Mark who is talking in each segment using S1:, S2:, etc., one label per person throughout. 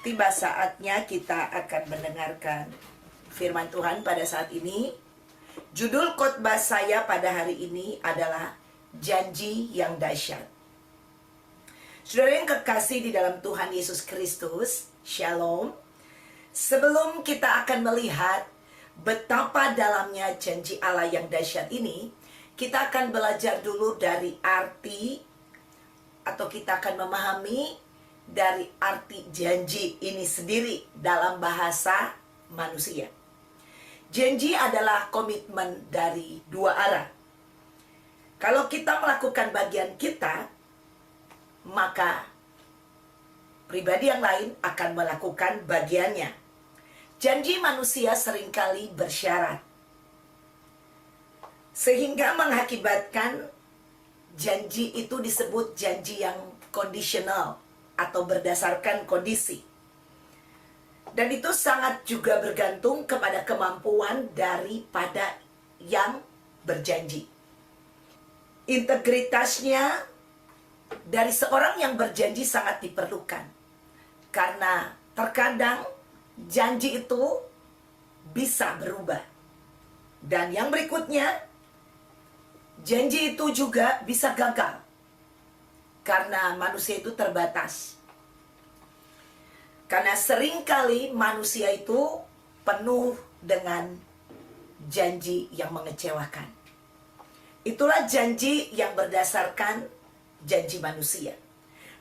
S1: Tiba saatnya kita akan mendengarkan firman Tuhan pada saat ini. Judul khotbah saya pada hari ini adalah Janji yang Dahsyat. Saudara yang kekasih di dalam Tuhan Yesus Kristus, Shalom. Sebelum kita akan melihat betapa dalamnya janji Allah yang dahsyat ini, kita akan belajar dulu dari arti, atau kita akan memahami dari arti janji ini sendiri dalam bahasa manusia. Janji adalah komitmen dari dua arah. Kalau kita melakukan bagian kita, maka pribadi yang lain akan melakukan bagiannya. Janji manusia seringkali bersyarat, sehingga mengakibatkan janji itu disebut janji yang kondisional atau berdasarkan kondisi. Dan itu sangat juga bergantung kepada kemampuan daripada yang berjanji. Integritasnya dari seorang yang berjanji sangat diperlukan. Karena terkadang janji itu bisa berubah. Dan yang berikutnya, janji itu juga bisa gagal. Karena manusia itu terbatas. Karena seringkali manusia itu penuh dengan janji yang mengecewakan. Itulah janji yang berdasarkan janji manusia.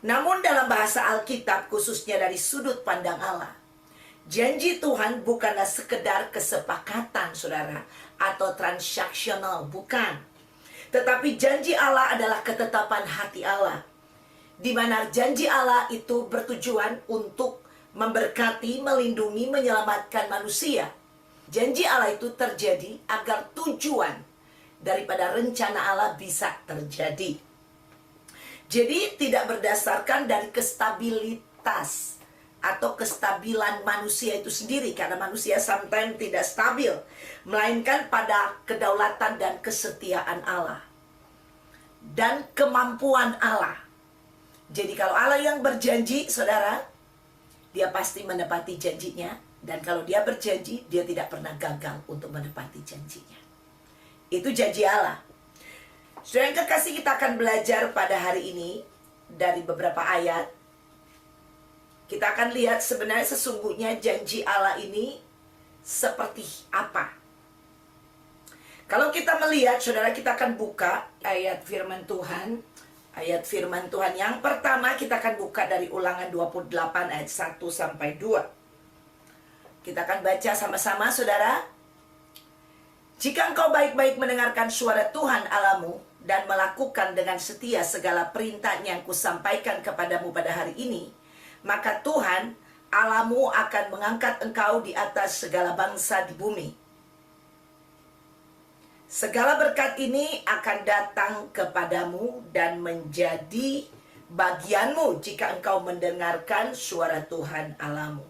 S1: Namun dalam bahasa Alkitab, khususnya dari sudut pandang Allah, janji Tuhan bukanlah sekedar kesepakatan, saudara, atau transaksional, bukan. Tetapi janji Allah adalah ketetapan hati Allah, di mana janji Allah itu bertujuan untuk memberkati, melindungi, menyelamatkan manusia. Janji Allah itu terjadi agar tujuan daripada rencana Allah bisa terjadi. Jadi tidak berdasarkan dari kestabilitas atau kestabilan manusia itu sendiri, karena manusia sometimes tidak stabil, melainkan pada kedaulatan dan kesetiaan Allah dan kemampuan Allah. Jadi kalau Allah yang berjanji, saudara, dia pasti menepati janjinya. Dan kalau dia berjanji, dia tidak pernah gagal untuk menepati janjinya. Itu janji Allah. Saudara yang kekasih, kita akan belajar pada hari ini dari beberapa ayat. Kita akan lihat sebenarnya sesungguhnya janji Allah ini seperti apa. Kalau kita melihat, saudara, kita akan buka ayat firman Tuhan. Ayat firman Tuhan yang pertama kita akan buka dari Ulangan 28 ayat 1 sampai 2. Kita akan baca sama-sama, saudara. Jika engkau baik-baik mendengarkan suara Tuhan Allahmu dan melakukan dengan setia segala perintahnya yang kusampaikan kepadamu pada hari ini, maka Tuhan Allahmu akan mengangkat engkau di atas segala bangsa di bumi. Segala berkat ini akan datang kepadamu dan menjadi bagianmu jika engkau mendengarkan suara Tuhan Allahmu.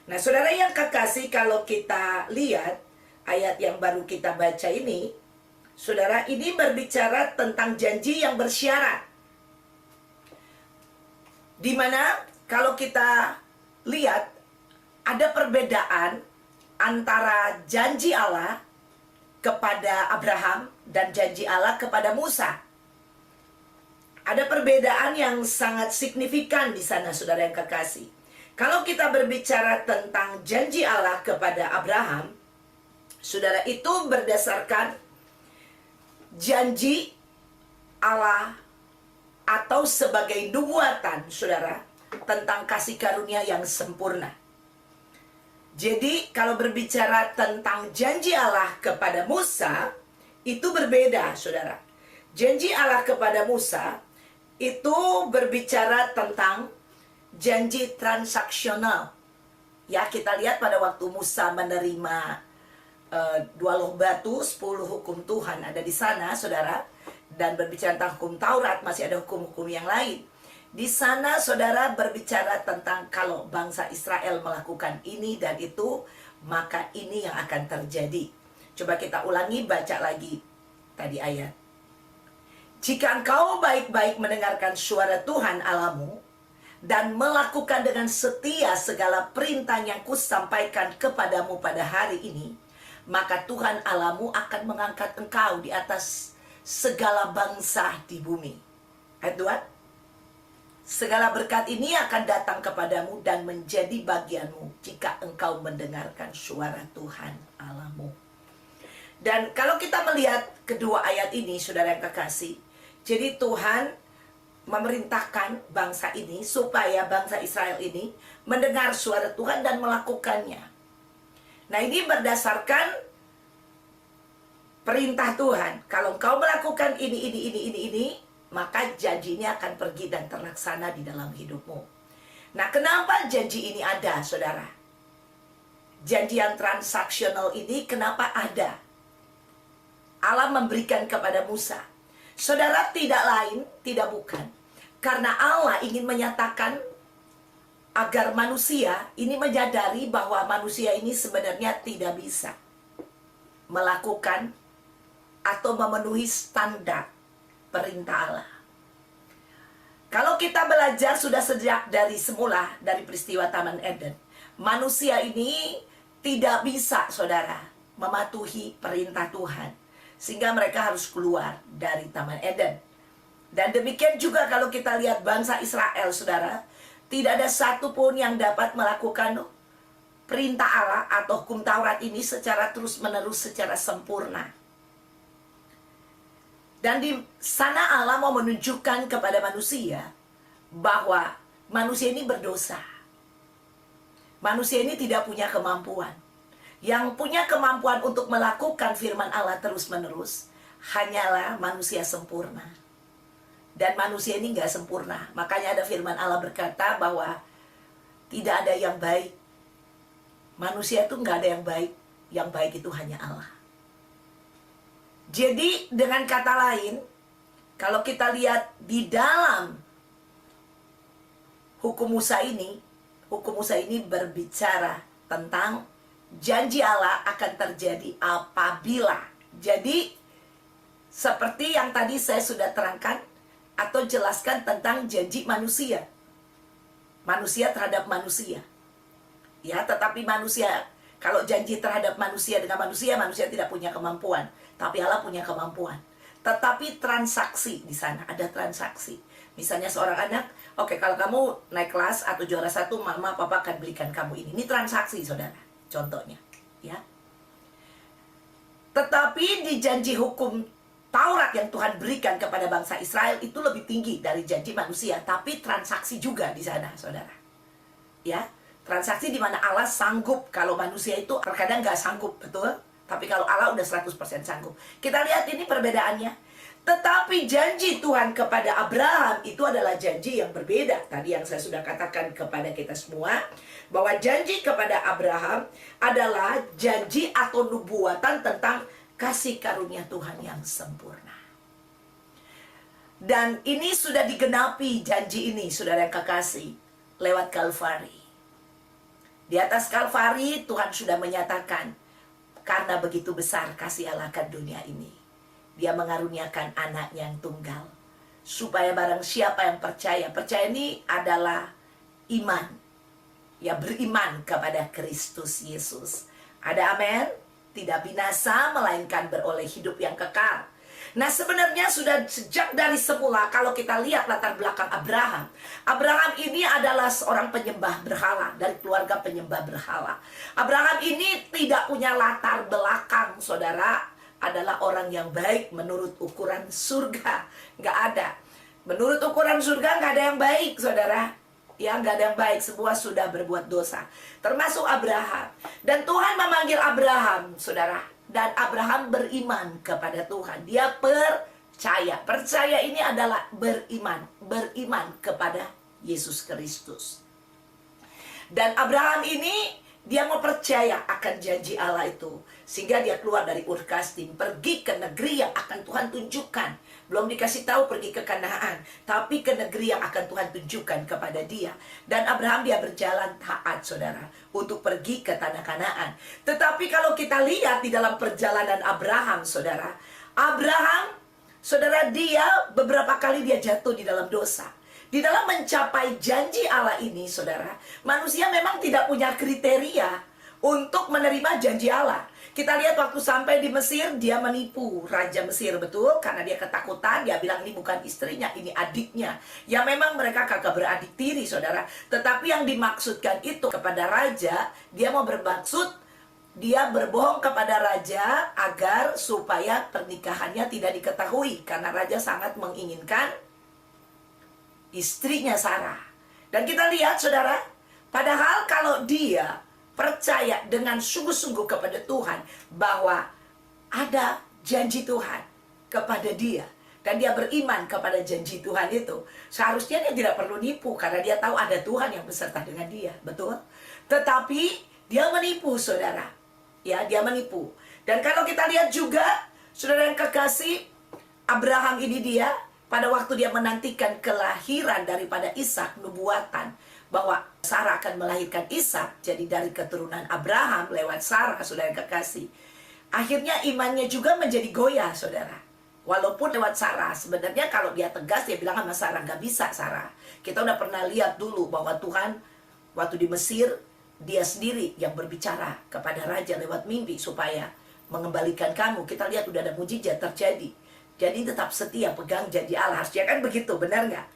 S1: Nah, saudara yang kekasih, kalau kita lihat ayat yang baru kita baca ini, saudara, ini berbicara tentang janji yang bersyarat. Dimana kalau kita lihat ada perbedaan antara janji Allah kepada Abraham dan janji Allah kepada Musa. Ada perbedaan yang sangat signifikan di sana, saudara yang kekasih. Kalau kita berbicara tentang janji Allah kepada Abraham, saudara, itu berdasarkan janji Allah atau sebagai nubuatan, saudara, tentang kasih karunia yang sempurna. Jadi kalau berbicara tentang janji Allah kepada Musa, itu berbeda, saudara. Janji Allah kepada Musa itu berbicara tentang janji transaksional. Ya, kita lihat pada waktu Musa menerima 2 loh batu, 10 hukum Tuhan ada di sana, saudara. Dan berbicara tentang hukum Taurat, masih ada hukum-hukum yang lain. Di sana, saudara, berbicara tentang kalau bangsa Israel melakukan ini dan itu, maka ini yang akan terjadi. Coba kita ulangi, baca lagi tadi ayat. Jika engkau baik-baik mendengarkan suara Tuhan Allahmu dan melakukan dengan setia segala perintah yang kusampaikan kepadamu pada hari ini, maka Tuhan Allahmu akan mengangkat engkau di atas segala bangsa di bumi. Ayat 2. Segala berkat ini akan datang kepadamu dan menjadi bagianmu jika engkau mendengarkan suara Tuhan Allahmu. Dan kalau kita melihat kedua ayat ini, saudara yang kekasih, jadi Tuhan memerintahkan bangsa ini supaya bangsa Israel ini mendengar suara Tuhan dan melakukannya. Nah, ini berdasarkan perintah Tuhan. Kalau engkau melakukan ini, maka janji ini akan pergi dan terlaksana di dalam hidupmu. Nah, kenapa janji ini ada, saudara? Janji yang transaksional ini kenapa ada? Allah memberikan kepada Musa. Saudara, tidak lain, tidak bukan. Karena Allah ingin menyatakan agar manusia ini menyadari bahwa manusia ini sebenarnya tidak bisa melakukan atau memenuhi standar perintah Allah. Kalau kita belajar sudah sejak dari semula, dari peristiwa Taman Eden, manusia ini tidak bisa, saudara, mematuhi perintah Tuhan, sehingga mereka harus keluar dari Taman Eden. Dan demikian juga kalau kita lihat bangsa Israel, saudara, tidak ada satupun yang dapat melakukan perintah Allah atau hukum Taurat ini secara terus-menerus, secara sempurna. Dan di sana Allah mau menunjukkan kepada manusia bahwa manusia ini berdosa. Manusia ini tidak punya kemampuan. Yang punya kemampuan untuk melakukan firman Allah terus-menerus hanyalah manusia sempurna. Dan manusia ini nggak sempurna. Makanya ada firman Allah berkata bahwa tidak ada yang baik. Manusia itu nggak ada yang baik. Yang baik itu hanya Allah. Jadi dengan kata lain, kalau kita lihat di dalam hukum Musa ini berbicara tentang janji Allah akan terjadi apabila. Jadi seperti yang tadi saya sudah terangkan atau jelaskan tentang janji manusia. Manusia terhadap manusia. Ya, tetapi manusia, kalau janji terhadap manusia dengan manusia, manusia tidak punya kemampuan. Tapi Allah punya kemampuan. Tetapi transaksi di sana, ada transaksi. Misalnya seorang anak, oke, kalau kamu naik kelas atau juara 1, mama, papa akan belikan kamu ini. Ini transaksi, saudara. Contohnya, ya. Tetapi di janji hukum Taurat yang Tuhan berikan kepada bangsa Israel itu lebih tinggi dari janji manusia. Tapi transaksi juga di sana, saudara. Ya, transaksi di mana Allah sanggup. Kalau manusia itu terkadang nggak sanggup, betul? Tapi kalau Allah udah 100% sanggup. Kita lihat ini perbedaannya. Tetapi janji Tuhan kepada Abraham itu adalah janji yang berbeda. Tadi yang saya sudah katakan kepada kita semua, bahwa janji kepada Abraham adalah janji atau nubuatan tentang kasih karunia Tuhan yang sempurna. Dan ini sudah digenapi janji ini, saudara yang kekasih, lewat Kalvari. Di atas Kalvari Tuhan sudah menyatakan, karena begitu besar kasih Allah akan dunia ini, Dia mengaruniakan anaknya yang tunggal, supaya barang siapa yang percaya ini adalah iman, ya, beriman kepada Kristus Yesus. Ada amin? Tidak binasa, melainkan beroleh hidup yang kekal. Nah, sebenarnya sudah sejak dari semula, kalau kita lihat latar belakang Abraham. Abraham ini adalah seorang penyembah berhala, dari keluarga penyembah berhala. Abraham ini tidak punya latar belakang, saudara, adalah orang yang baik menurut ukuran surga. Nggak ada. Menurut ukuran surga nggak ada yang baik, saudara. Ya, nggak ada yang baik, semua sudah berbuat dosa. Termasuk Abraham. Dan Tuhan memanggil Abraham, saudara. Dan Abraham beriman kepada Tuhan. Dia percaya. Percaya ini adalah beriman. Beriman kepada Yesus Kristus. Dan Abraham ini, dia mau percaya akan janji Allah itu. Sehingga dia keluar dari Ur Kasdim, pergi ke negeri yang akan Tuhan tunjukkan. Belum dikasih tahu pergi ke Kanaan, tapi ke negeri yang akan Tuhan tunjukkan kepada dia. Dan Abraham dia berjalan taat, saudara, untuk pergi ke tanah Kanaan. Tetapi kalau kita lihat di dalam perjalanan Abraham, saudara, dia beberapa kali dia jatuh di dalam dosa. Di dalam mencapai janji Allah ini, saudara, manusia memang tidak punya kriteria untuk menerima janji Allah. Kita lihat waktu sampai di Mesir, dia menipu Raja Mesir, betul? Karena dia ketakutan, dia bilang ini bukan istrinya, ini adiknya. Ya memang mereka kagak beradik tiri, saudara. Tetapi yang dimaksudkan itu kepada Raja, dia mau bermaksud, dia berbohong kepada Raja agar supaya pernikahannya tidak diketahui. Karena Raja sangat menginginkan istrinya Sarah. Dan kita lihat, saudara, padahal kalau dia percaya dengan sungguh-sungguh kepada Tuhan bahwa ada janji Tuhan kepada dia, dan dia beriman kepada janji Tuhan itu, seharusnya dia tidak perlu nipu karena dia tahu ada Tuhan yang beserta dengan dia, betul? Tetapi dia menipu, saudara. Ya, dia menipu. Dan kalau kita lihat juga, saudara yang kekasih, Abraham ini dia pada waktu dia menantikan kelahiran daripada Ishak, nubuatan bahwa Sarah akan melahirkan Ishak, jadi dari keturunan Abraham lewat Sarah, saudara yang kekasih. Akhirnya imannya juga menjadi goyah, saudara. Walaupun lewat Sarah, sebenarnya kalau dia tegas, dia bilang sama Sarah, gak bisa Sarah. Kita udah pernah lihat dulu bahwa Tuhan, waktu di Mesir, dia sendiri yang berbicara kepada Raja lewat mimpi supaya mengembalikan kamu. Kita lihat udah ada mujizat terjadi. Jadi tetap setia, pegang janji Allah. Harusnya kan begitu, benar nggak?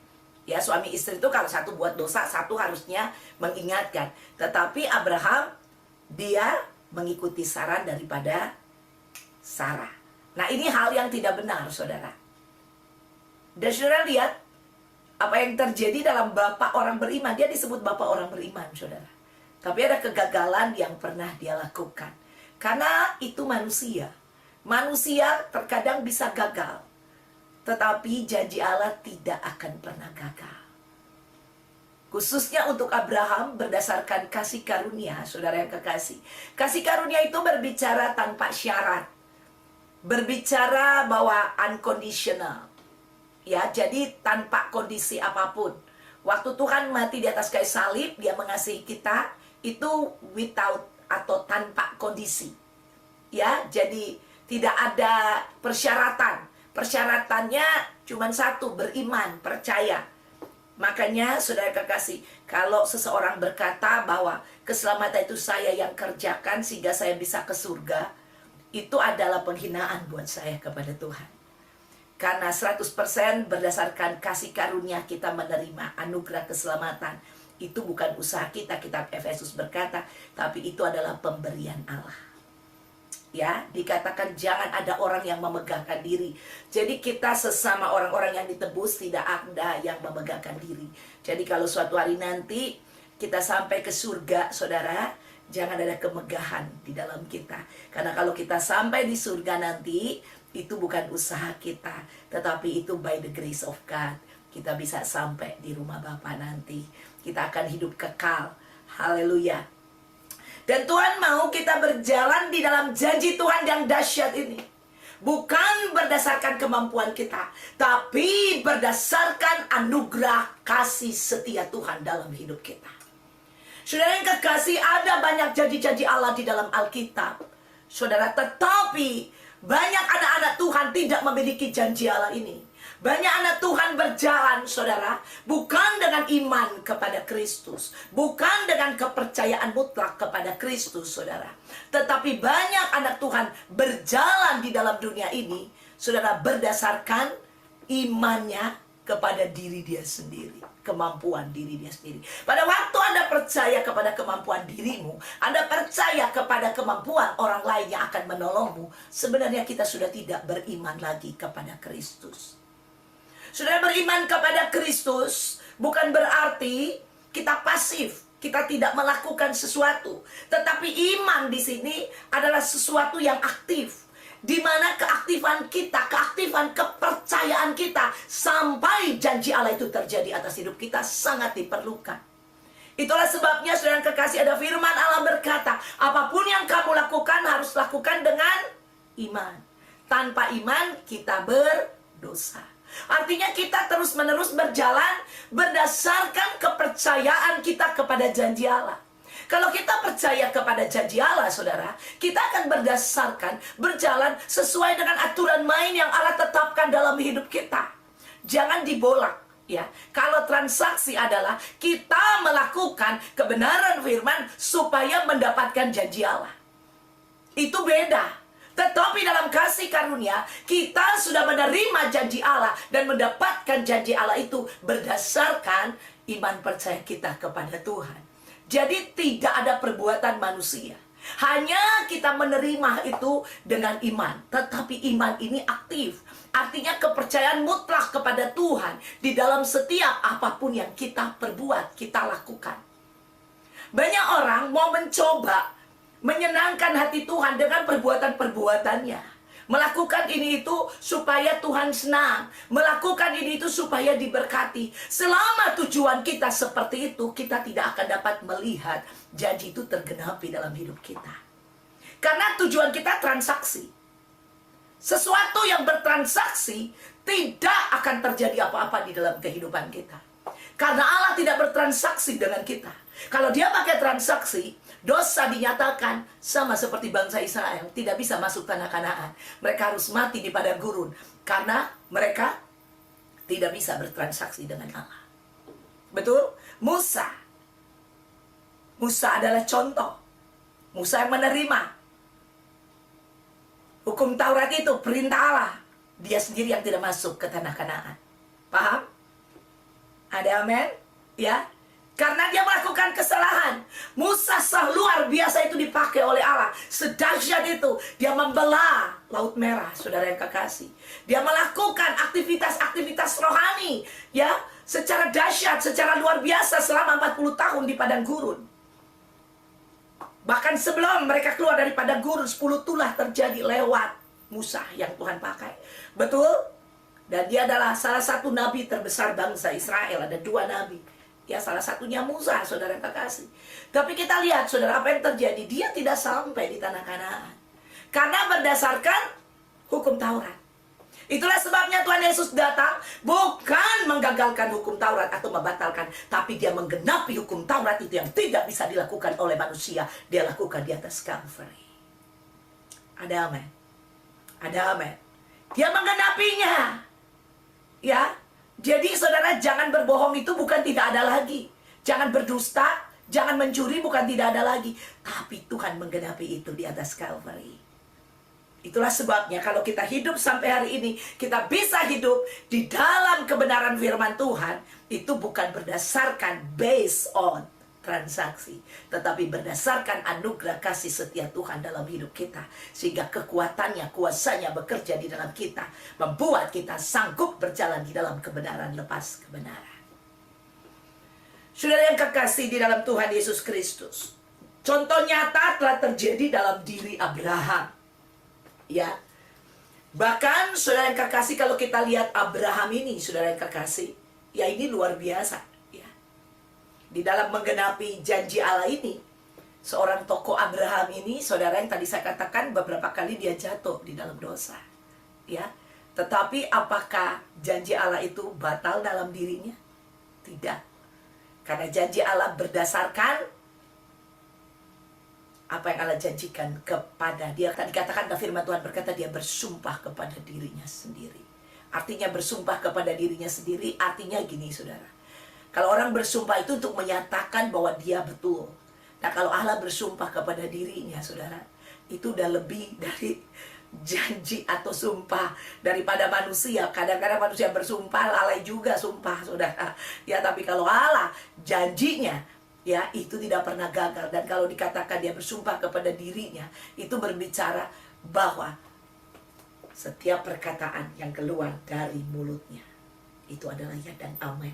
S1: Ya, suami istri itu kalau satu buat dosa, satu harusnya mengingatkan. Tetapi Abraham, dia mengikuti saran daripada Sarah. Nah, ini hal yang tidak benar, saudara. Dan saudara lihat, apa yang terjadi dalam bapak orang beriman. Dia disebut bapak orang beriman, saudara. Tapi ada kegagalan yang pernah dia lakukan. Karena itu manusia. Manusia terkadang bisa gagal. Tetapi janji Allah tidak akan pernah gagal. Khususnya untuk Abraham berdasarkan kasih karunia, saudara yang kekasih. Kasih karunia itu berbicara tanpa syarat. Berbicara bahwa unconditional. Ya, jadi tanpa kondisi apapun. Waktu Tuhan mati di atas kayu salib, dia mengasihi kita, itu without atau tanpa kondisi. Ya, jadi tidak ada persyaratan. Persyaratannya cuma satu, beriman, percaya. Makanya saudara kekasih, kalau seseorang berkata bahwa keselamatan itu saya yang kerjakan sehingga saya bisa ke surga, itu adalah penghinaan buat saya kepada Tuhan. Karena 100% berdasarkan kasih karunia kita menerima anugerah keselamatan. Itu bukan usaha kita, kitab Efesus berkata, tapi itu adalah pemberian Allah. Ya, dikatakan jangan ada orang yang memegahkan diri. Jadi kita sesama orang-orang yang ditebus tidak ada yang memegahkan diri. Jadi kalau suatu hari nanti kita sampai ke surga, saudara, jangan ada kemegahan di dalam kita. Karena kalau kita sampai di surga nanti, itu bukan usaha kita, tetapi itu by the grace of God. Kita bisa sampai di rumah Bapa nanti. Kita akan hidup kekal. Haleluya. Dan Tuhan mau kita berjalan di dalam janji Tuhan yang dahsyat ini. Bukan berdasarkan kemampuan kita, tapi berdasarkan anugerah kasih setia Tuhan dalam hidup kita. Saudara yang kekasih, ada banyak janji-janji Allah di dalam Alkitab. Saudara, tetapi banyak anak-anak Tuhan tidak memiliki janji Allah ini. Banyak anak Tuhan berjalan, saudara, bukan dengan iman kepada Kristus, bukan dengan kepercayaan mutlak kepada Kristus, saudara. Tetapi banyak anak Tuhan berjalan di dalam dunia ini, saudara, berdasarkan imannya kepada diri dia sendiri, kemampuan diri dia sendiri. Pada waktu Anda percaya kepada kemampuan dirimu, Anda percaya kepada kemampuan orang lain yang akan menolongmu, sebenarnya kita sudah tidak beriman lagi kepada Kristus. Saudara, beriman kepada Kristus bukan berarti kita pasif, kita tidak melakukan sesuatu. Tetapi iman di sini adalah sesuatu yang aktif, di mana keaktifan kita, keaktifan kepercayaan kita sampai janji Allah itu terjadi atas hidup kita sangat diperlukan. Itulah sebabnya saudara yang kekasih, ada firman Allah berkata, apapun yang kamu lakukan harus lakukan dengan iman. Tanpa iman kita berdosa. Artinya kita terus-menerus berjalan berdasarkan kepercayaan kita kepada janji Allah. Kalau kita percaya kepada janji Allah, saudara, kita akan berjalan sesuai dengan aturan main yang Allah tetapkan dalam hidup kita. Jangan dibolak. Ya, kalau transaksi adalah kita melakukan kebenaran firman supaya mendapatkan janji Allah. Itu beda. Tetapi dalam kasih karunia, kita sudah menerima janji Allah dan mendapatkan janji Allah itu berdasarkan iman percaya kita kepada Tuhan. Jadi tidak ada perbuatan manusia. Hanya kita menerima itu dengan iman. Tetapi iman ini aktif. Artinya kepercayaan mutlak kepada Tuhan di dalam setiap apapun yang kita perbuat, kita lakukan. Banyak orang mau mencoba menyenangkan hati Tuhan dengan perbuatan-perbuatannya. Melakukan ini itu supaya Tuhan senang. Melakukan ini itu supaya diberkati. Selama tujuan kita seperti itu, kita tidak akan dapat melihat janji itu tergenapi dalam hidup kita. Karena tujuan kita transaksi. Sesuatu yang bertransaksi tidak akan terjadi apa-apa di dalam kehidupan kita. Karena Allah tidak bertransaksi dengan kita. Kalau dia pakai transaksi, dosa dinyatakan sama seperti bangsa Israel. Tidak bisa masuk tanah Kanaan. Mereka harus mati di padang gurun. Karena mereka tidak bisa bertransaksi dengan Allah. Betul? Musa adalah contoh. Musa yang menerima hukum Taurat itu, perintah Allah. Dia sendiri yang tidak masuk ke tanah Kanaan. Paham? Ada amin? Ya? Karena dia melakukan kesalahan. Musa luar biasa itu dipakai oleh Allah. Sedahsyat itu. Dia membelah Laut Merah, saudara yang kekasih. Dia melakukan aktivitas-aktivitas rohani. Ya? Secara dahsyat, secara luar biasa selama 40 tahun di padang gurun. Bahkan sebelum mereka keluar dari padang gurun, 10 tulah terjadi lewat Musa yang Tuhan pakai. Betul? Dan dia adalah salah satu nabi terbesar bangsa Israel. Ada 2 nabi. Ya, salah satunya Musa, saudara yang kekasih. Tapi kita lihat, saudara, apa yang terjadi? Dia tidak sampai di tanah Kanaan. Karena berdasarkan hukum Taurat. Itulah sebabnya Tuhan Yesus datang bukan menggagalkan hukum Taurat atau membatalkan, tapi dia menggenapi hukum Taurat itu yang tidak bisa dilakukan oleh manusia. Dia lakukan di atas Calvary. Ada amin? Ada amin? Dia menggenapinya. Ya, jadi saudara, jangan berbohong itu bukan tidak ada lagi. Jangan berdusta, jangan mencuri bukan tidak ada lagi. Tapi Tuhan menggenapi itu di atas Calvary. Itulah sebabnya kalau kita hidup sampai hari ini, kita bisa hidup di dalam kebenaran firman Tuhan. Itu bukan berdasarkan based on transaksi, tetapi berdasarkan anugerah kasih setia Tuhan dalam hidup kita. Sehingga kekuatannya, kuasanya bekerja di dalam kita, membuat kita sanggup berjalan di dalam kebenaran lepas kebenaran. Saudara yang kekasih di dalam Tuhan Yesus Kristus, contoh nyata telah terjadi dalam diri Abraham. Ya, bahkan saudara yang kekasih, kalau kita lihat Abraham ini, saudara yang kekasih, ya ini luar biasa. Ya, di dalam menggenapi janji Allah ini, seorang tokoh Abraham ini, saudara yang tadi saya katakan beberapa kali dia jatuh di dalam dosa. Ya, tetapi apakah janji Allah itu batal dalam dirinya? Tidak, karena janji Allah berdasarkan apa yang Allah janjikan kepada dia. Tadi dikatakan firman Tuhan berkata dia bersumpah kepada dirinya sendiri. Artinya bersumpah kepada dirinya sendiri, artinya gini saudara. Kalau orang bersumpah itu untuk menyatakan bahwa dia betul. Nah, kalau Allah bersumpah kepada dirinya saudara, itu udah lebih dari janji atau sumpah daripada manusia. Kadang-kadang manusia bersumpah, lalai juga sumpah saudara. Ya, tapi kalau Allah janjinya, ya, itu tidak pernah gagal. Dan kalau dikatakan dia bersumpah kepada dirinya, itu berbicara bahwa setiap perkataan yang keluar dari mulutnya itu adalah ya dan amin,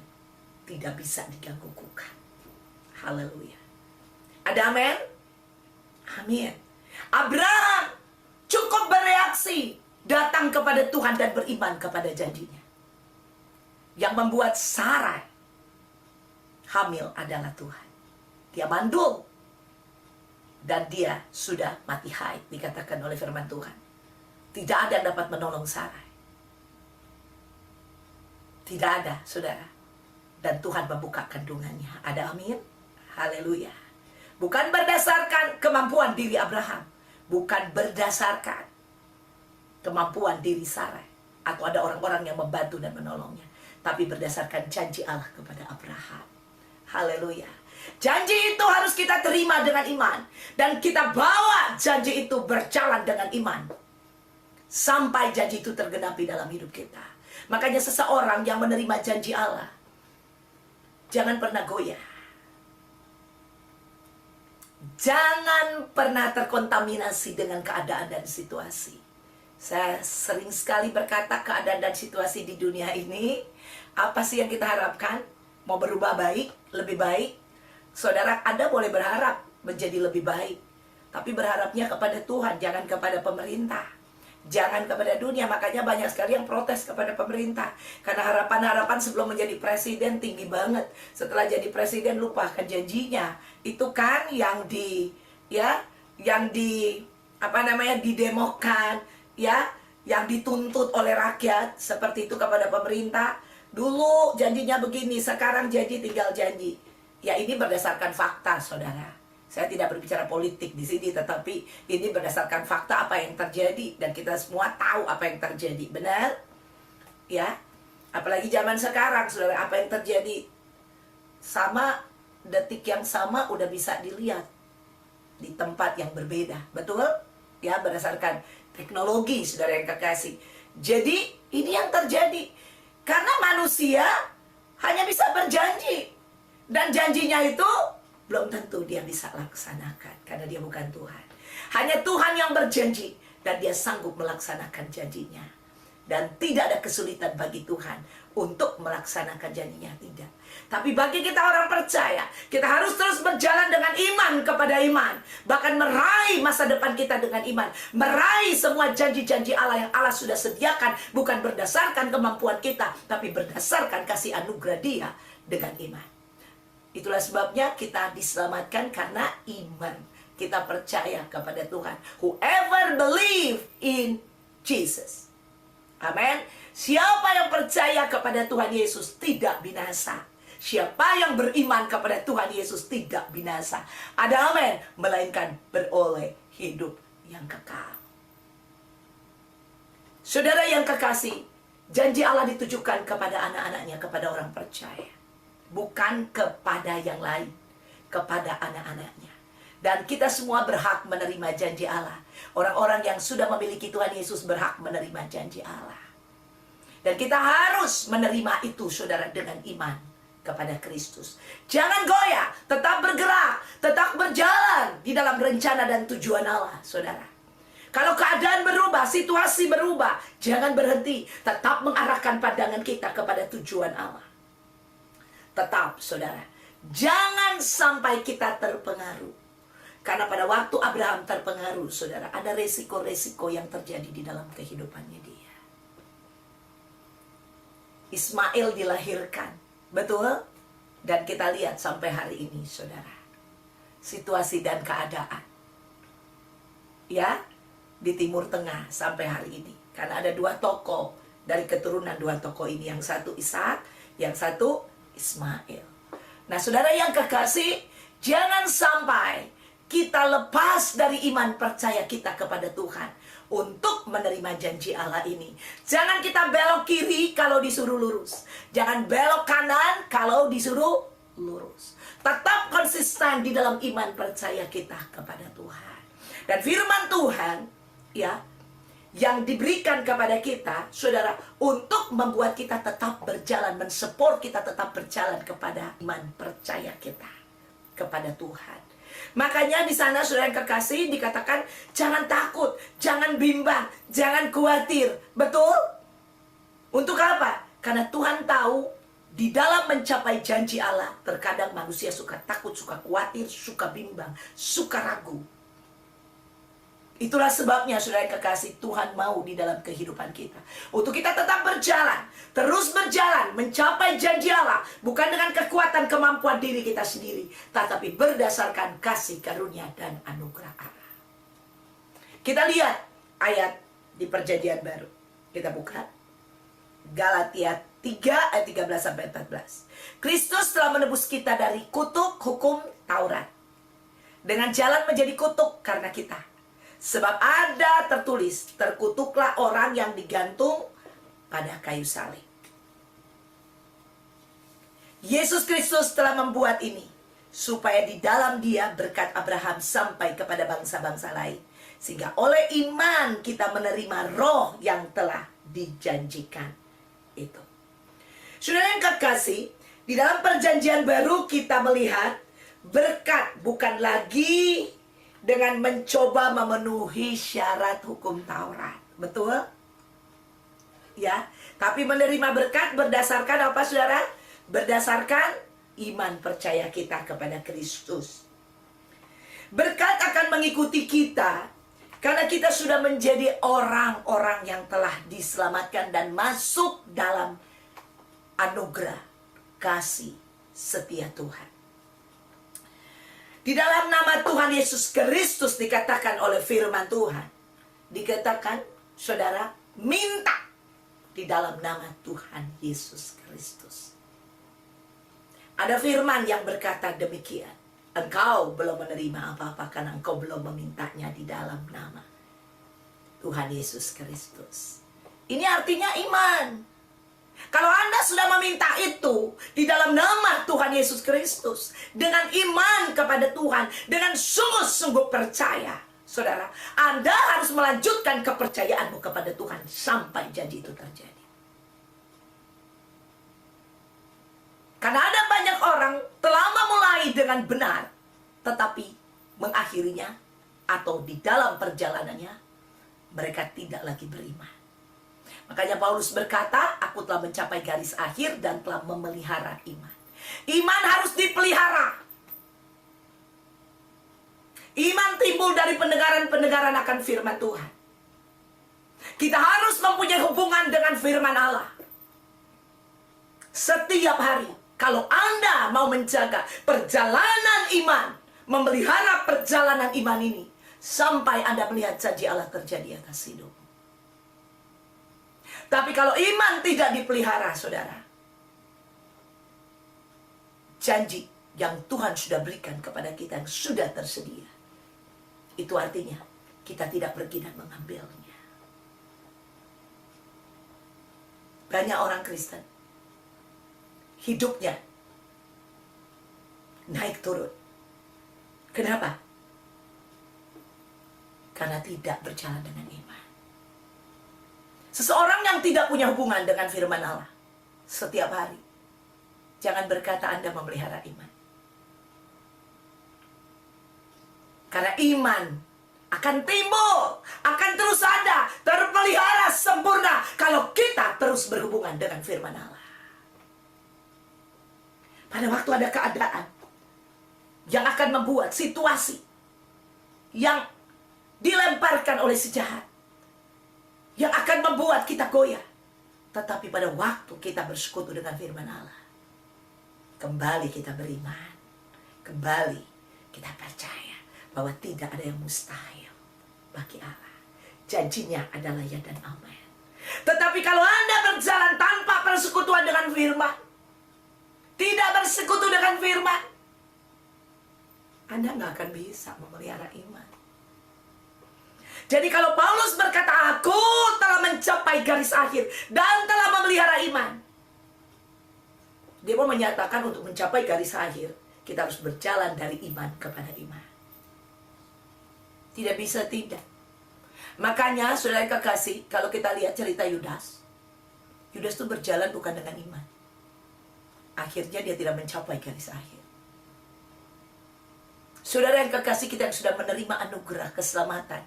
S1: tidak bisa diganggu gugat. Haleluya. Ada amin? Amin. Abraham cukup bereaksi, datang kepada Tuhan dan beriman kepada janjinya. Yang membuat Sarai hamil adalah Tuhan. Dia mandul. Dan dia sudah mati haid, dikatakan oleh firman Tuhan. Tidak ada yang dapat menolong Sarai. Tidak ada, saudara. Dan Tuhan membuka kandungannya. Ada amin? Haleluya. Bukan berdasarkan kemampuan diri Abraham. Bukan berdasarkan kemampuan diri Sarai. Atau ada orang-orang yang membantu dan menolongnya. tapi berdasarkan janji Allah kepada Abraham. Haleluya. Janji itu harus kita terima dengan iman, dan kita bawa janji itu berjalan dengan iman sampai janji itu tergenapi dalam hidup kita. Makanya seseorang yang menerima janji Allah, jangan pernah goyah. Jangan pernah terkontaminasi dengan keadaan dan situasi. Saya sering sekali berkata, keadaan dan situasi di dunia ini, apa sih yang kita harapkan? Mau berubah baik, lebih baik? Saudara, Anda boleh berharap menjadi lebih baik, tapi berharapnya kepada Tuhan, jangan kepada pemerintah, jangan kepada dunia. Makanya banyak sekali yang protes kepada pemerintah, karena harapan-harapan sebelum menjadi presiden tinggi banget. Setelah jadi presiden lupakan janjinya. Itu kan yang didemokan, ya, yang dituntut oleh rakyat, seperti itu kepada pemerintah. Dulu janjinya begini, sekarang jadi tinggal janji. Ya, ini berdasarkan fakta, saudara. Saya tidak berbicara politik di sini, tetapi ini berdasarkan fakta apa yang terjadi, dan kita semua tahu apa yang terjadi, benar? Ya, apalagi zaman sekarang, saudara, apa yang terjadi sama detik yang sama udah bisa dilihat di tempat yang berbeda, betul? Ya, berdasarkan teknologi, saudara yang kekasih. Jadi ini yang terjadi karena manusia hanya bisa berjanji, dan janjinya itu belum tentu dia bisa laksanakan, karena dia bukan Tuhan. Hanya Tuhan yang berjanji, dan dia sanggup melaksanakan janjinya. Dan tidak ada kesulitan bagi Tuhan untuk melaksanakan janjinya, tidak. Tapi bagi kita orang percaya, kita harus terus berjalan dengan iman kepada iman. Bahkan meraih masa depan kita dengan iman. Meraih semua janji-janji Allah yang Allah sudah sediakan. Bukan berdasarkan kemampuan kita, tapi berdasarkan kasih anugerah Dia dengan iman. Itulah sebabnya kita diselamatkan karena iman. Kita percaya kepada Tuhan. Whoever believe in Jesus. Amin. Siapa yang percaya kepada Tuhan Yesus tidak binasa. Siapa yang beriman kepada Tuhan Yesus tidak binasa. Ada amin. Melainkan beroleh hidup yang kekal. Saudara yang kekasih, janji Allah ditujukan kepada anak-anaknya, kepada orang percaya. Bukan kepada yang lain, kepada anak-anaknya. Dan kita semua berhak menerima janji Allah. Orang-orang yang sudah memiliki Tuhan Yesus berhak menerima janji Allah. Dan kita harus menerima itu, saudara, dengan iman kepada Kristus. Jangan goyah, tetap bergerak, tetap berjalan di dalam rencana dan tujuan Allah, saudara. Kalau keadaan berubah, situasi berubah, jangan berhenti. Tetap mengarahkan pandangan kita kepada tujuan Allah. Tetap, saudara, jangan sampai kita terpengaruh. Karena pada waktu Abraham terpengaruh, saudara, ada resiko-resiko yang terjadi di dalam kehidupannya dia. Ismail dilahirkan, betul? Dan kita lihat sampai hari ini, saudara, situasi dan keadaan, ya, di Timur Tengah sampai hari ini. Karena ada dua tokoh dari keturunan dua tokoh ini. Yang satu Ishak, yang satu Ismail. Nah, saudara yang kekasih, jangan sampai kita lepas dari iman percaya kita kepada Tuhan untuk menerima janji Allah ini. Jangan kita belok kiri kalau disuruh lurus. Jangan belok kanan kalau disuruh lurus. Tetap konsisten di dalam iman percaya kita kepada Tuhan. Dan firman Tuhan, ya, yang diberikan kepada kita, saudara, untuk membuat kita tetap berjalan, mensupport kita tetap berjalan kepada iman percaya kita kepada Tuhan. Makanya di sana, saudara yang kekasih, dikatakan jangan takut, jangan bimbang, jangan khawatir. Betul? Untuk apa? Karena Tuhan tahu di dalam mencapai janji Allah, terkadang manusia suka takut, suka khawatir, suka bimbang, suka ragu. Itulah sebabnya, saudara yang kekasih, Tuhan mau di dalam kehidupan kita untuk kita tetap berjalan, terus berjalan, mencapai janji Allah. Bukan dengan kekuatan kemampuan diri kita sendiri, tetapi berdasarkan kasih karunia dan anugerah Allah. Kita lihat ayat di Perjanjian Baru. Kita buka Galatia 3 ayat 13-14. Kristus telah menebus kita dari kutuk hukum Taurat dengan jalan menjadi kutuk karena kita. Sebab ada tertulis, terkutuklah orang yang digantung pada kayu salib. Yesus Kristus telah membuat ini supaya di dalam Dia berkat Abraham sampai kepada bangsa-bangsa lain, sehingga oleh iman kita menerima roh yang telah dijanjikan itu. Saudara yang kekasih, di dalam perjanjian baru kita melihat berkat bukan lagi dengan mencoba memenuhi syarat hukum Taurat. Betul? Ya, tapi menerima berkat berdasarkan apa, saudara? Berdasarkan iman percaya kita kepada Kristus. Berkat akan mengikuti kita karena kita sudah menjadi orang-orang yang telah diselamatkan dan masuk dalam anugerah kasih setia Tuhan. Di dalam nama Tuhan Yesus Kristus dikatakan oleh firman Tuhan, dikatakan, saudara, minta di dalam nama Tuhan Yesus Kristus. Ada firman yang berkata demikian, engkau belum menerima apa-apa karena engkau belum memintanya di dalam nama Tuhan Yesus Kristus. Ini artinya iman. Kalau Anda sudah meminta itu di dalam nama Tuhan Yesus Kristus, dengan iman kepada Tuhan, dengan sungguh-sungguh percaya, saudara, Anda harus melanjutkan kepercayaanmu kepada Tuhan sampai janji itu terjadi. Karena ada banyak orang telah memulai dengan benar, tetapi mengakhirinya atau di dalam perjalanannya mereka tidak lagi beriman. Makanya Paulus berkata, aku telah mencapai garis akhir dan telah memelihara iman. Iman harus dipelihara. Iman timbul dari pendengaran-pendengaran akan firman Tuhan. Kita harus mempunyai hubungan dengan firman Allah setiap hari. Kalau Anda mau menjaga perjalanan iman, memelihara perjalanan iman ini, sampai Anda melihat janji Allah terjadi atas hidup. Tapi kalau iman tidak dipelihara, saudara, janji yang Tuhan sudah berikan kepada kita yang sudah tersedia, itu artinya kita tidak pergi dan mengambilnya. Banyak orang Kristen hidupnya naik turun. Kenapa? Karena tidak berjalan dengan iman. Seseorang yang tidak punya hubungan dengan firman Allah setiap hari, jangan berkata Anda memelihara iman. Karena iman akan timbul, akan terus ada, terpelihara sempurna kalau kita terus berhubungan dengan firman Allah. Pada waktu ada keadaan yang akan membuat situasi yang dilemparkan oleh si jahat, yang akan membuat kita goyah, tetapi pada waktu kita bersekutu dengan firman Allah, kembali kita beriman, kembali kita percaya bahwa tidak ada yang mustahil bagi Allah. Janjinya adalah ya dan amin. Tetapi kalau Anda berjalan tanpa persekutuan dengan firman, tidak bersekutu dengan firman, Anda nggak akan bisa memelihara iman. Jadi kalau Paulus berkata, aku telah mencapai garis akhir dan telah memelihara iman, dia mau menyatakan untuk mencapai garis akhir, kita harus berjalan dari iman kepada iman. Tidak bisa tidak. Makanya, saudara kekasih, kalau kita lihat cerita Yudas, Yudas itu berjalan bukan dengan iman. Akhirnya dia tidak mencapai garis akhir. Saudara yang kekasih, kita yang sudah menerima anugerah keselamatan,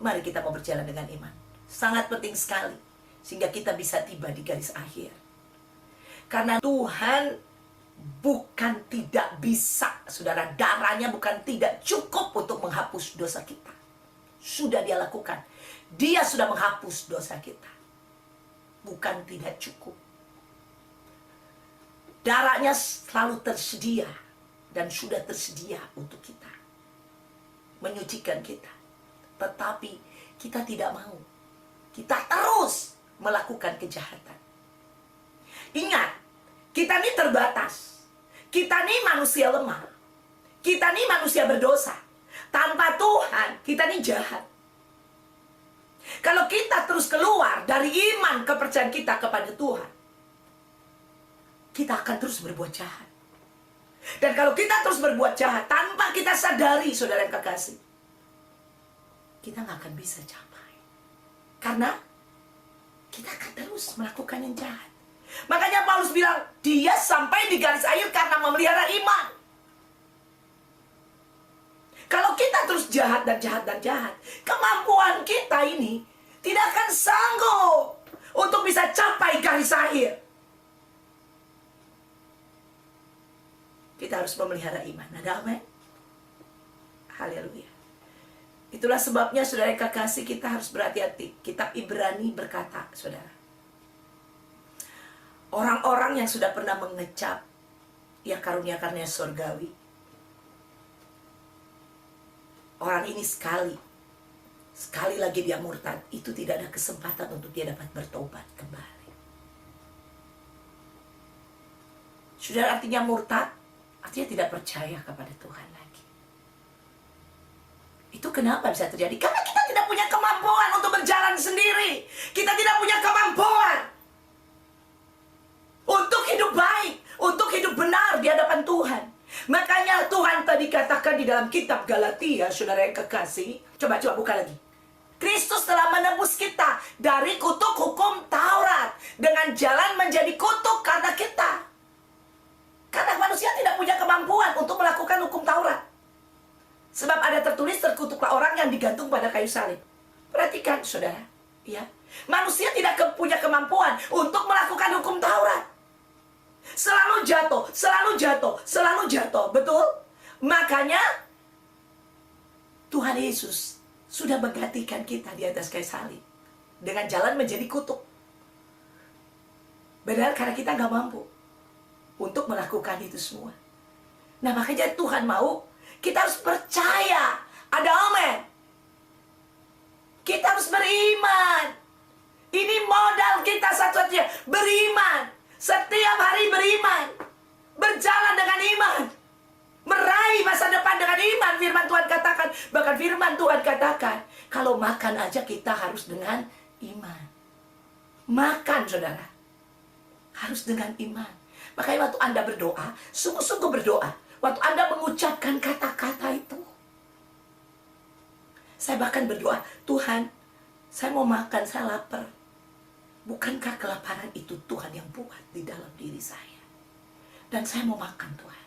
S1: mari kita mau berjalan dengan iman. Sangat penting sekali, sehingga kita bisa tiba di garis akhir. Karena Tuhan bukan tidak bisa, saudara, darahnya bukan tidak cukup untuk menghapus dosa kita. Sudah dia lakukan. Dia sudah menghapus dosa kita. Bukan tidak cukup. Darahnya selalu tersedia dan sudah tersedia untuk kita, menyucikan kita. Tetapi kita tidak mau. Kita terus melakukan kejahatan. Ingat, kita ini terbatas. Kita ini manusia lemah. Kita ini manusia berdosa. Tanpa Tuhan, kita ini jahat. Kalau kita terus keluar dari iman kepercayaan kita kepada Tuhan, kita akan terus berbuat jahat. Dan kalau kita terus berbuat jahat tanpa kita sadari, saudara yang kekasih, kita nggak akan bisa capai. Karena kita akan terus melakukan yang jahat. Makanya Paulus bilang, dia sampai di garis akhir karena memelihara iman. Kalau kita terus jahat dan jahat dan jahat, kemampuan kita ini tidak akan sanggup untuk bisa capai garis akhir. Kita harus memelihara iman. Ada amin? Haleluya. Itulah sebabnya saudara yang kekasih, kita harus berhati-hati. Kitab Ibrani berkata, saudara, orang-orang yang sudah pernah mengecap ya karunia-karunia surgawi, orang ini sekali lagi dia murtad, itu tidak ada kesempatan untuk dia dapat bertobat kembali. Saudara, artinya murtad, artinya tidak percaya kepada Tuhan lagi. Itu kenapa bisa terjadi? Karena kita tidak punya kemampuan untuk berjalan sendiri. Kita tidak punya kemampuan untuk hidup baik, untuk hidup benar di hadapan Tuhan. Makanya Tuhan tadi katakan di dalam kitab Galatia, saudara yang kekasih, coba buka lagi. Kristus telah menebus kita dari kutuk hukum Taurat dengan jalan menjadi kutuk karena kita. Karena manusia tidak punya kemampuan untuk melakukan hukum Taurat. Sebab ada tertulis, terkutuklah orang yang digantung pada kayu salib. Perhatikan saudara, ya. Manusia tidak punya kemampuan untuk melakukan hukum Taurat. Selalu jatuh, selalu jatuh, selalu jatuh, betul? Makanya Tuhan Yesus sudah menggantikan kita di atas kayu salib dengan jalan menjadi kutuk. Benar, karena kita nggak mampu untuk melakukan itu semua. Nah, makanya Tuhan mau kita harus percaya. Ada amin. Kita harus beriman. Ini modal kita satu-satunya, beriman. Setiap hari beriman, berjalan dengan iman, meraih masa depan dengan iman. Firman Tuhan katakan, bahkan firman Tuhan katakan, kalau makan aja kita harus dengan iman. Makan, saudara, harus dengan iman. Makanya waktu Anda berdoa, sungguh-sungguh berdoa. Waktu Anda mengucapkan kata-kata itu, saya bahkan berdoa, Tuhan, saya mau makan, saya lapar. Bukankah kelaparan itu Tuhan yang buat di dalam diri saya? Dan saya mau makan, Tuhan.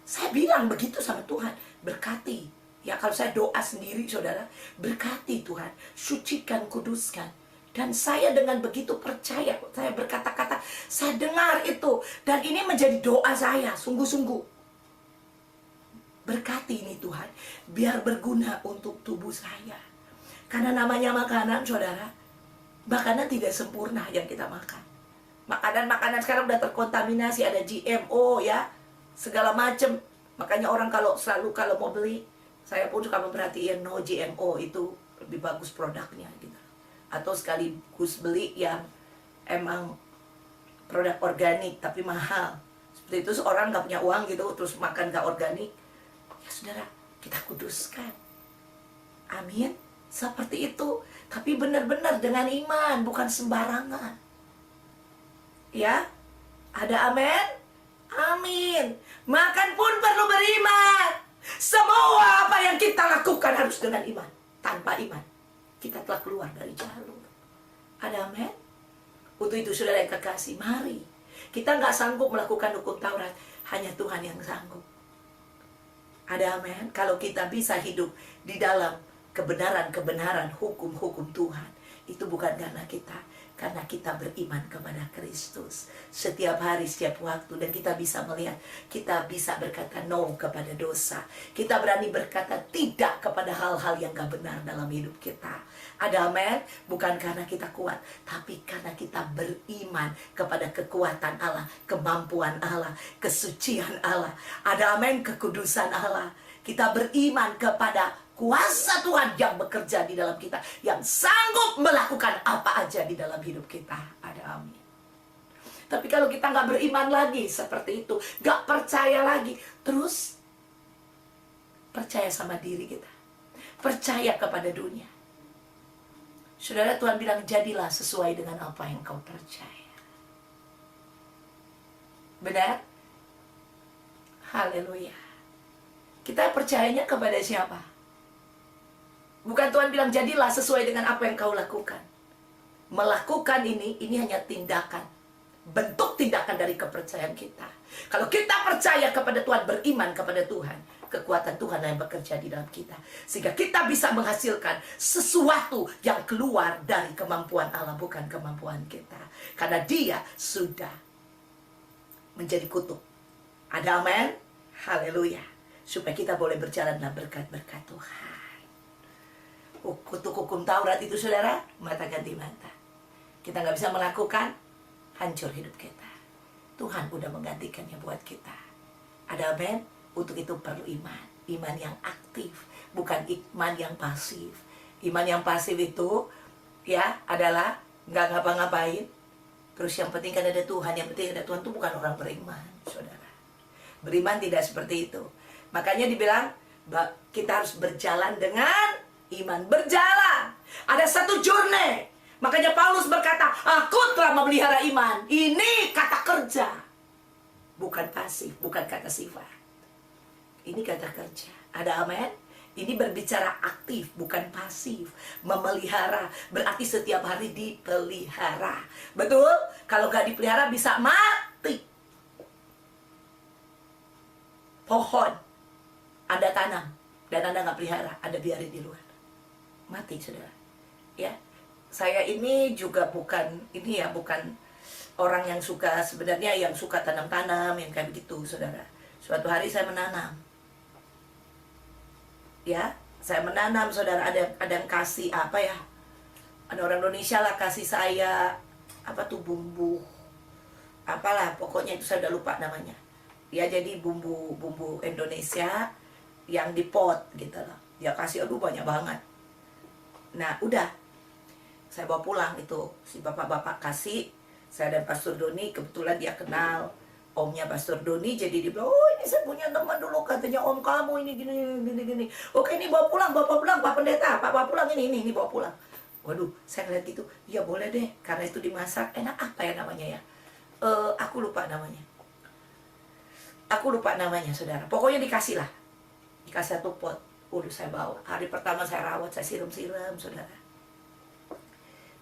S1: Saya bilang begitu sama Tuhan, berkati. Ya, kalau saya doa sendiri, saudara, berkati Tuhan, sucikan, kuduskan. Dan saya dengan begitu percaya, saya berkata-kata, saya dengar itu. Dan ini menjadi doa saya, sungguh-sungguh. Berkati ini Tuhan, biar berguna untuk tubuh saya. Karena namanya makanan, saudara, makanan tidak sempurna yang kita makan. Makanan-makanan sekarang udah terkontaminasi, ada GMO ya, segala macam. Makanya orang kalau mau beli, saya pun suka memperhatikan no GMO, itu lebih bagus produknya gitu. Atau sekaligus beli yang emang produk organik tapi mahal. Seperti itu, seorang nggak punya uang gitu terus makan nggak organik. Ya saudara, kita kuduskan. Amin. Seperti itu. Tapi benar-benar dengan iman, bukan sembarangan. Ya, ada amin? Amin. Makan pun perlu beriman. Semua apa yang kita lakukan harus dengan iman. Tanpa iman, kita telah keluar dari jalur. Ada amin? Untuk itu saudara yang kekasih, mari. Kita nggak sanggup melakukan hukum Taurat, hanya Tuhan yang sanggup. Ada amin? Kalau kita bisa hidup di dalam kebenaran-kebenaran hukum-hukum Tuhan, itu bukan karena kita beriman kepada Kristus setiap hari, setiap waktu. Dan kita bisa melihat, kita bisa berkata no kepada dosa. Kita berani berkata tidak kepada hal-hal yang gak benar dalam hidup kita. Ada amin? Bukan karena kita kuat, tapi karena kita beriman kepada kekuatan Allah, kemampuan Allah, kesucian Allah. Ada amin? Kekudusan Allah. Kita beriman kepada kuasa Tuhan yang bekerja di dalam kita, yang sanggup melakukan apa aja di dalam hidup kita. Ada amin. Tapi kalau kita nggak beriman lagi seperti itu, nggak percaya lagi, terus percaya sama diri kita, percaya kepada dunia. Saudara, Tuhan bilang jadilah sesuai dengan apa yang kau percaya. Benar? Haleluya. Kita percayanya kepada siapa? Bukan Tuhan bilang jadilah sesuai dengan apa yang kau lakukan. Melakukan ini hanya tindakan. Bentuk tindakan dari kepercayaan kita. Kalau kita percaya kepada Tuhan, beriman kepada Tuhan, kekuatan Tuhan yang bekerja di dalam kita. Sehingga kita bisa menghasilkan sesuatu yang keluar dari kemampuan Allah, bukan kemampuan kita. Karena Dia sudah menjadi kutub. Ada amin? Haleluya. Supaya kita boleh berjalan dalam berkat-berkat Tuhan. Kutuk hukum Taurat itu saudara, mata ganti mata. Kita nggak bisa melakukan, hancur hidup kita. Tuhan udah menggantikannya buat kita. Ada amin? Untuk itu perlu iman. Iman yang aktif, bukan iman yang pasif. Iman yang pasif itu ya adalah nggak ngapa-ngapain. Terus yang penting kan ada Tuhan. Yang penting ada Tuhan itu bukan orang beriman, saudara. Beriman tidak seperti itu. Makanya dibilang kita harus berjalan dengan iman. Berjalan. Ada satu journey. Makanya Paulus berkata, aku telah memelihara iman. Ini kata kerja. Bukan pasif, bukan kata sifat. Ini kata kerja. Ada amin? Ini berbicara aktif, bukan pasif. Memelihara, berarti setiap hari dipelihara. Betul? Kalau gak dipelihara bisa mati. Pohon Anda tanam dan Anda nggak pelihara, Anda biarin di luar, mati saudara. Ya, saya ini juga bukan orang yang suka sebenarnya yang suka tanam-tanam yang kayak begitu saudara. Suatu hari saya menanam, ya, saya menanam saudara. Ada yang kasih apa ya? Ada orang Indonesia lah kasih saya apa tuh bumbu, apalah pokoknya itu saya udah lupa namanya. Ya jadi bumbu Indonesia yang di pot gitu loh. Dia kasih aduh banyak banget. Nah udah saya bawa pulang itu. Si bapak-bapak kasih. Saya dan Pastor Doni kebetulan dia kenal omnya Pastor Doni. Jadi dia bilang, oh ini saya punya teman dulu katanya om kamu ini gini. Oke ini bawa pulang Pak Pendeta. Pak bawa pulang ini bawa pulang. Waduh saya ngeliat gitu. Ya boleh deh karena itu dimasak. Enak apa ya namanya ya? Aku lupa namanya. Saudara. Pokoknya dikasih lah. Dikasih satu pot. Udah saya bawa. Hari pertama saya rawat, saya siram-siram, saudara.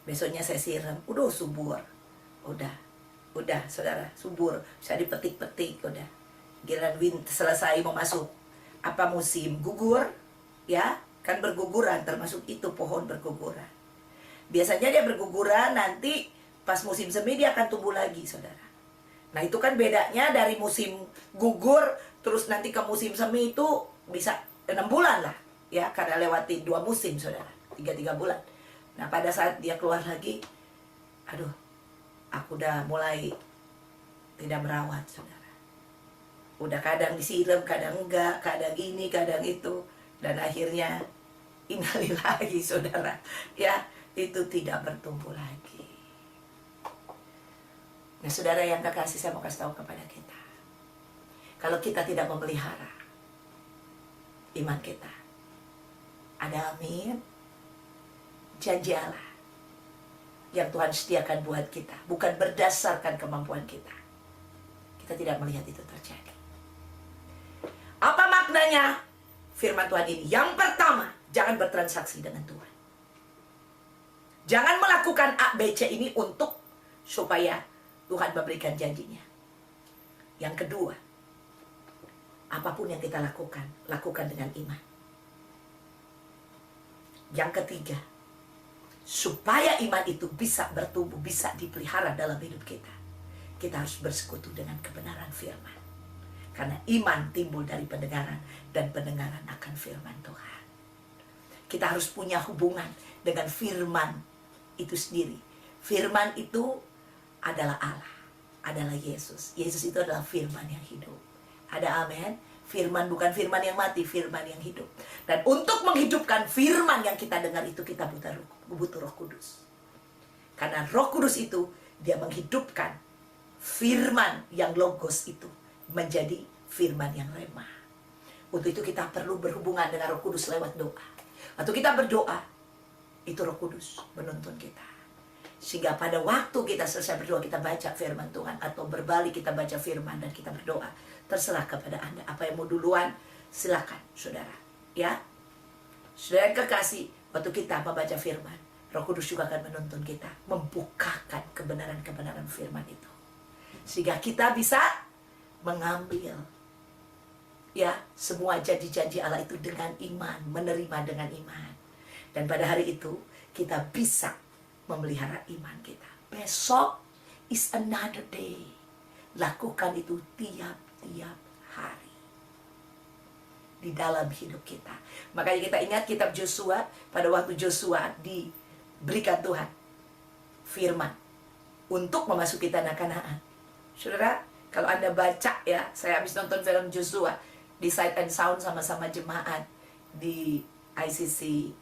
S1: Besoknya saya siram. Udah subur. Udah, saudara. Subur. Bisa dipetik-petik, udah. Giliran selesai mau masuk. Apa musim? Gugur. Ya, kan berguguran. Termasuk itu pohon berguguran. Biasanya dia berguguran, nanti pas musim semi dia akan tumbuh lagi, saudara. Nah itu kan bedanya dari musim gugur terus nanti ke musim semi itu bisa 6 bulan lah ya, karena lewati 2 musim saudara, 3 bulan. Nah pada saat dia keluar lagi, aduh aku udah mulai tidak merawat saudara. Udah kadang disiram, kadang enggak, kadang ini, kadang itu. Dan akhirnya innalillahi saudara, ya itu tidak bertumbuh lagi. Nah saudara yang kekasih, saya mau kasih tahu kepada kita, kalau kita tidak memelihara iman kita, ada amin, janji Allah yang Tuhan sediakan buat kita, bukan berdasarkan kemampuan kita. Kita tidak melihat itu terjadi. Apa maknanya firman Tuhan ini? Yang pertama, jangan bertransaksi dengan Tuhan. Jangan melakukan A, B, C ini untuk supaya Tuhan memberikan janjinya. Yang kedua, apapun yang kita lakukan dengan iman. Yang ketiga, supaya iman itu bisa bertumbuh, bisa dipelihara dalam hidup kita, kita harus bersekutu dengan kebenaran firman. Karena iman timbul dari pendengaran, dan pendengaran akan firman Tuhan. Kita harus punya hubungan dengan firman itu sendiri. Firman itu adalah Allah, adalah Yesus. Yesus itu adalah firman yang hidup. Ada amin? Firman bukan firman yang mati, firman yang hidup. Dan untuk menghidupkan firman yang kita dengar itu, kita butuh Roh Kudus. Karena Roh Kudus itu, dia menghidupkan firman yang logos itu menjadi firman yang rema. Untuk itu kita perlu berhubungan dengan Roh Kudus lewat doa. Waktu kita berdoa, itu Roh Kudus menuntun kita. Sehingga pada waktu kita selesai berdoa, kita baca firman Tuhan, atau berbalik kita baca firman dan kita berdoa. Terserah kepada Anda. Apa yang mau duluan, silakan saudara. Ya, saudara yang kekasih, waktu kita membaca firman, Roh Kudus juga akan menuntun kita, membukakan kebenaran-kebenaran firman itu. Sehingga kita bisa mengambil ya semua janji-janji Allah itu dengan iman, menerima dengan iman. Dan pada hari itu kita bisa memelihara iman kita. Besok is another day. Lakukan itu tiap-tiap hari di dalam hidup kita. Makanya kita ingat kitab Joshua, pada waktu Joshua diberikan Tuhan firman untuk memasuki tanah Kanaan. Saudara, kalau Anda baca ya, saya habis nonton film Joshua di Sight and Sound sama-sama jemaat di ICC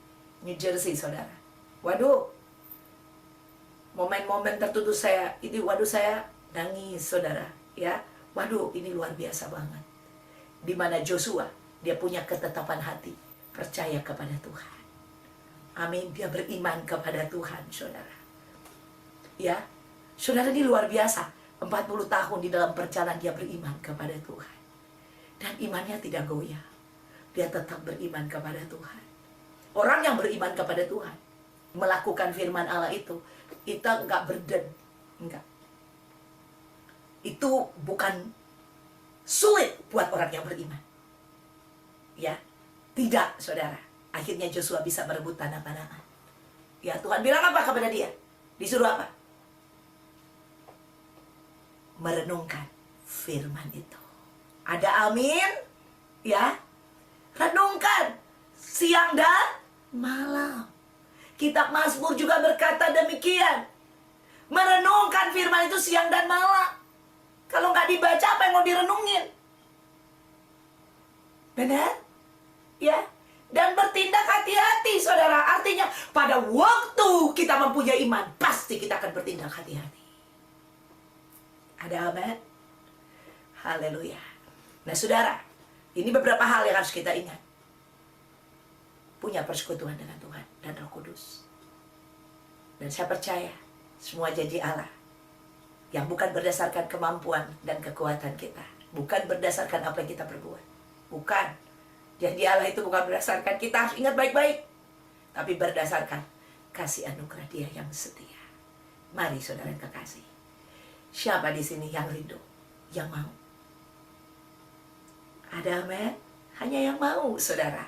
S1: New Jersey, saudara. Waduh, momen-momen tertentu saya nangis, saudara. Ya, waduh, ini luar biasa banget. Di mana Joshua, dia punya ketetapan hati, percaya kepada Tuhan. Amin, dia beriman kepada Tuhan, saudara. Ya, saudara, ini luar biasa. 40 tahun di dalam perjalanan dia beriman kepada Tuhan. Dan imannya tidak goyah. Dia tetap beriman kepada Tuhan. Orang yang beriman kepada Tuhan, melakukan firman Allah itu enggak burden. Enggak. Itu bukan sulit buat orang yang beriman. Ya, tidak, saudara. Akhirnya Joshua bisa merebut tanah Kanaan. Ya, Tuhan bilang apa kepada dia? Disuruh apa? Merenungkan firman itu. Ada amin? Ya. Renungkan siang dan malam. Kitab Mazmur juga berkata demikian. Merenungkan firman itu siang dan malam. Kalau nggak dibaca, apa yang mau direnungin? Benar? Ya. Dan bertindak hati-hati, saudara. Artinya pada waktu kita mempunyai iman, pasti kita akan bertindak hati-hati. Ada amin? Haleluya. Nah, saudara, ini beberapa hal yang harus kita ingat. Punya persekutuan dengan Tuhan dan Roh Kudus. Dan saya percaya semua janji Allah yang bukan berdasarkan kemampuan dan kekuatan kita, bukan berdasarkan apa yang kita perbuat. Bukan. Janji Allah itu bukan berdasarkan, kita harus ingat baik-baik, tapi berdasarkan kasih anugerah Dia yang setia. Mari saudara yang kekasih. Siapa di sini yang rindu, yang mau? Ada amin? Hanya yang mau, saudara.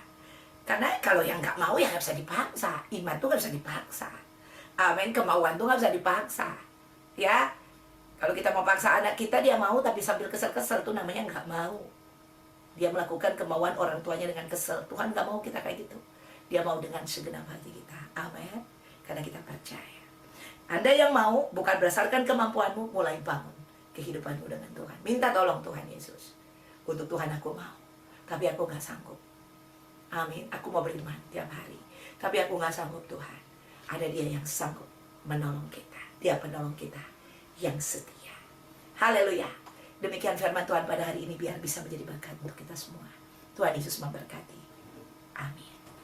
S1: Karena kalau yang nggak mau, ya nggak bisa dipaksa. Iman tuh nggak bisa dipaksa. Amin, kemauan tuh nggak bisa dipaksa. Ya, kalau kita mau paksa anak kita, dia mau, tapi sambil kesel-kesel, tuh namanya nggak mau. Dia melakukan kemauan orang tuanya dengan kesel. Tuhan nggak mau kita kayak gitu. Dia mau dengan segenap hati kita. Amin. Karena kita percaya. Anda yang mau, bukan berdasarkan kemampuanmu, mulai bangun kehidupanmu dengan Tuhan. Minta tolong Tuhan Yesus. Untuk Tuhan aku mau, tapi aku gak sanggup. Amin, aku mau beriman tiap hari, tapi aku gak sanggup Tuhan. Ada Dia yang sanggup menolong kita. Dia penolong kita yang setia. Haleluya. Demikian firman Tuhan pada hari ini, biar bisa menjadi berkat untuk kita semua. Tuhan Yesus memberkati. Amin.